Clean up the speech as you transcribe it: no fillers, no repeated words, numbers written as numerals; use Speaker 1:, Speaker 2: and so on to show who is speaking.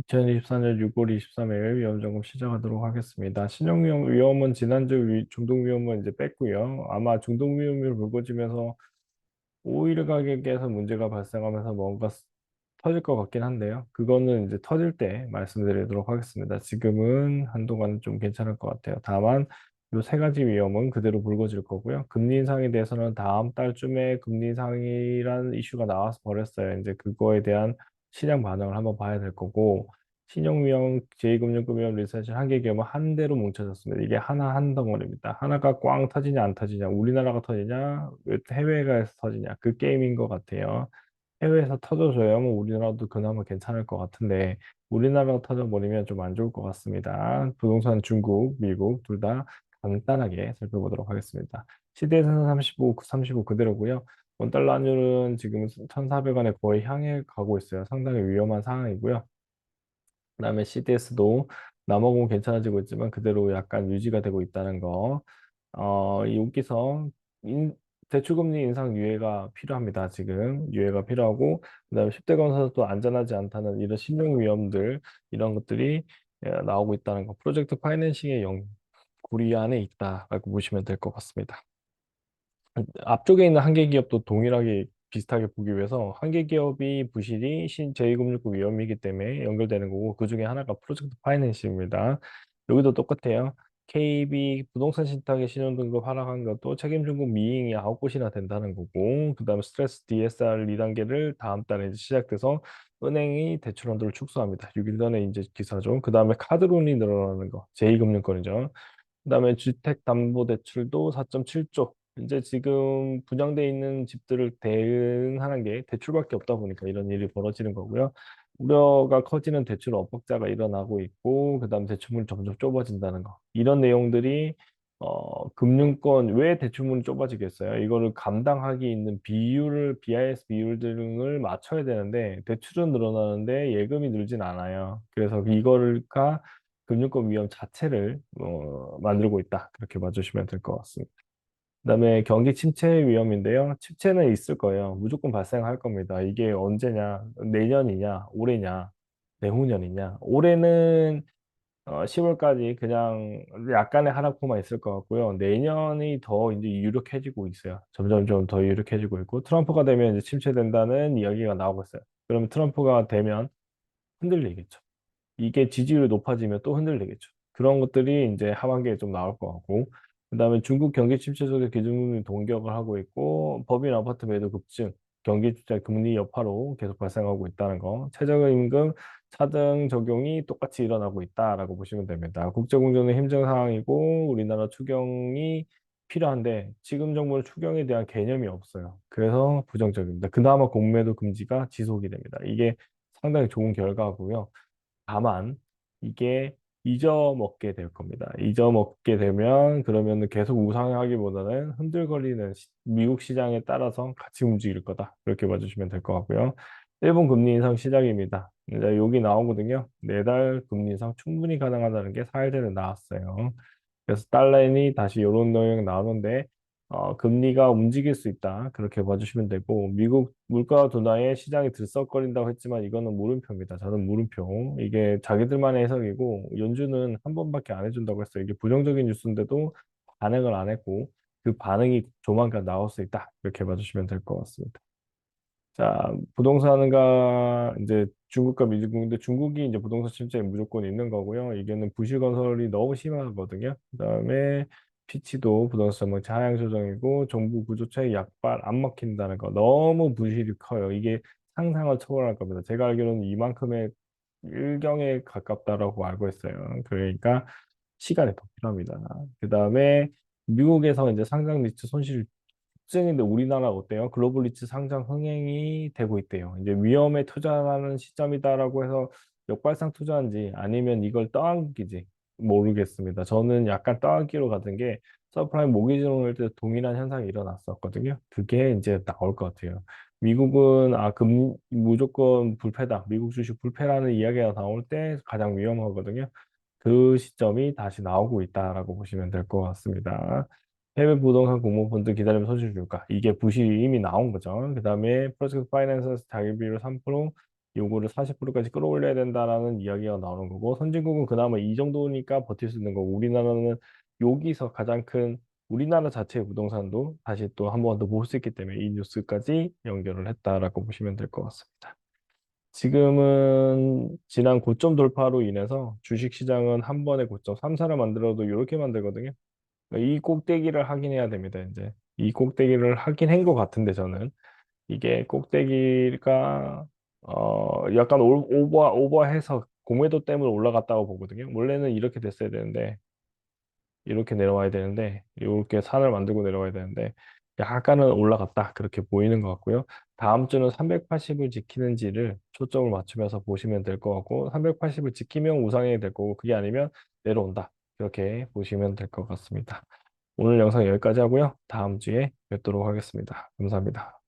Speaker 1: 2024년 6월 23일 위험점검 시작하도록 하겠습니다. 신용위험은 지난주 중동위험은 이제 뺐고요. 아마 중동위험이 불거지면서 오일 가격에서 문제가 발생하면서 뭔가 터질 것 같긴 한데요. 그거는 이제 터질 때 말씀드리도록 하겠습니다. 지금은 한동안 좀 괜찮을 것 같아요. 다만 이 세 가지 위험은 그대로 불거질 거고요. 금리 인상에 대해서는 다음 달쯤에 금리 인상이라는 이슈가 나와서 버렸어요. 이제 그거에 대한 시장 반응을 한번 봐야 될 거고, 신용위험, 제2금융급여금 리셋이 한 개 기업은 한 대로 뭉쳐졌습니다. 이게 하나 한 덩어리입니다. 하나가 꽝 터지냐 안 터지냐, 우리나라가 터지냐 해외가에서 터지냐, 그 게임인 것 같아요. 해외에서 터져줘야면 우리나라도 그나마 괜찮을 것 같은데, 우리나라가 터져버리면 좀 안 좋을 것 같습니다. 부동산 중국, 미국 둘 다 간단하게 살펴보도록 하겠습니다. 시대에서는 35 그대로고요. 원달러 환율은 지금 1,400원에 거의 향해 가고 있어요. 상당히 위험한 상황이고요. 그다음에 CDS도 남아공 괜찮아지고 있지만 그대로 약간 유지가 되고 있다는 거. 여기서 인, 대출금리 인상 유예가 필요합니다. 지금 유예가 필요하고, 그다음에 10대 건설도 안전하지 않다는 이런 신용 위험들, 이런 것들이 나오고 있다는 거. 프로젝트 파이낸싱의 고리 안에 있다라고 보시면 될 것 같습니다. 앞쪽에 있는 한계 기업도 동일하게 비슷하게 보기 위해서, 한계 기업이 부실이 제2금융급 위험이기 때문에 연결되는 거고, 그 중에 하나가 프로젝트 파이낸싱입니다. 여기도 똑같아요. KB 부동산 신탁의 신용등급 하락한 것도 책임중급 미잉이 9곳이나 된다는 거고, 그 다음에 스트레스 DSR 2단계를 다음 달에 이제 시작돼서 은행이 대출 한도를 축소합니다. 6일 전에 이제 기사죠. 그 다음에 카드론이 늘어나는 거, 제2금융권이죠. 그다음에 주택담보대출도 4.7조. 이제 지금 분양돼 있는 집들을 대응하는 게 대출밖에 없다 보니까 이런 일이 벌어지는 거고요. 우려가 커지는 대출 압박자가 일어나고 있고, 그다음 대출문이 점점 좁아진다는 거. 이런 내용들이 금융권 왜 대출문이 좁아지겠어요? 이거를 감당하기 있는 비율을 BIS 비율 등을 맞춰야 되는데, 대출은 늘어나는데 예금이 늘진 않아요. 그래서 이거가 금융권 위험 자체를 만들고 있다. 그렇게 봐주시면 될 것 같습니다. 그다음에 경기 침체 위험인데요. 침체는 있을 거예요. 무조건 발생할 겁니다. 이게 언제냐? 내년이냐? 올해냐? 내후년이냐? 올해는 10월까지 그냥 약간의 하락폭만 있을 것 같고요. 내년이 더 이제 유력해지고 있어요. 점점점 더 유력해지고 있고, 트럼프가 되면 이제 침체된다는 이야기가 나오고 있어요. 그러면 트럼프가 되면 흔들리겠죠. 이게 지지율이 높아지면 또 흔들리겠죠. 그런 것들이 이제 하반기에 좀 나올 것 같고, 그다음에 중국 경기 침체 속에 기준금리 동격을 하고 있고, 법인 아파트 매도 급증, 경기 침체 금리 여파로 계속 발생하고 있다는 거, 최저임금 차등 적용이 똑같이 일어나고 있다라고 보시면 됩니다. 국제공조는 힘든 상황이고 우리나라 추경이 필요한데, 지금 정부는 추경에 대한 개념이 없어요. 그래서 부정적입니다. 그나마 공매도 금지가 지속이 됩니다. 이게 상당히 좋은 결과고요. 다만 이게 잊어먹게 될 겁니다. 잊어먹게 되면 그러면 계속 우상하기보다는 흔들거리는 미국 시장에 따라서 같이 움직일 거다. 그렇게 봐주시면 될 것 같고요. 일본 금리 인상 시작입니다. 이제 여기 나오거든요. 4달 금리 인상 충분히 가능하다는 게 4일 전에 나왔어요. 그래서 달러인이 다시 이런 영향 나오는데, 금리가 움직일 수 있다. 그렇게 봐주시면 되고, 미국 물가 둔화에 시장이 들썩거린다고 했지만 이거는 물음표입니다. 저는 물음표. 이게 자기들만의 해석이고, 연준은 한 번밖에 안 해준다고 했어요. 이게 부정적인 뉴스인데도 반응을 안 했고, 그 반응이 조만간 나올 수 있다. 이렇게 봐주시면 될 것 같습니다. 자, 부동산과 이제 중국과 미국인데, 중국이 이제 부동산 침체에 무조건 있는 거고요. 이게는 부실건설이 너무 심하거든요. 그다음에 피치도 부동산 전망치 하향 조정이고, 정부 구조 차이 약발 안 먹힌다는 거. 너무 부실이 커요. 이게 상상을 초월할 겁니다. 제가 알기로는 이만큼의 일경에 가깝다라고 알고 있어요. 그러니까 시간이 더 필요합니다. 그다음에 미국에서 이제 상장 리츠 손실 특징인데, 우리나라 어때요? 글로벌 리츠 상장 흥행이 되고 있대요. 이제 위험에 투자하는 시점이다라고 해서 역발상 투자인지 아니면 이걸 떠안기지 모르겠습니다. 저는 약간 떠안기로 가던 게, 서프라임 모기지 로을 때 동일한 현상이 일어났었거든요. 그게 이제 나올 것 같아요. 미국은 무조건 불패다. 미국 주식 불패라는 이야기가 나올 때 가장 위험하거든요. 그 시점이 다시 나오고 있다라고 보시면 될 것 같습니다. 해외 부동산 공모펀드 기다리면 손실 줄까? 이게 부실이 이미 나온 거죠. 그 다음에 프로젝트 파이낸스 자기 비율 3%, 요거를 40%까지 끌어올려야 된다라는 이야기가 나오는 거고, 선진국은 그나마 이 정도니까 버틸 수 있는 거고, 우리나라는 여기서 가장 큰 우리나라 자체의 부동산도 다시 또 한 번 더 볼 수 있기 때문에 이 뉴스까지 연결을 했다라고 보시면 될 것 같습니다. 지금은 지난 고점 돌파로 인해서 주식시장은 한 번에 고점 3사를 만들어도 이렇게 만들거든요. 이 꼭대기를 확인해야 됩니다. 이제 이 꼭대기를 확인한 것 같은데 저는 이게 꼭대기가 약간 오버해서 공매도 때문에 올라갔다고 보거든요. 원래는 이렇게 됐어야 되는데 이렇게 내려와야 되는데 이렇게 산을 만들고 내려와야 되는데 약간은 올라갔다 그렇게 보이는 것 같고요. 다음 주는 380을 지키는지를 초점을 맞추면서 보시면 될 것 같고 380을 지키면 우상향이 될 거고 그게 아니면 내려온다 그렇게 보시면 될 것 같습니다. 오늘 영상 여기까지 하고요. 다음 주에 뵙도록 하겠습니다. 감사합니다.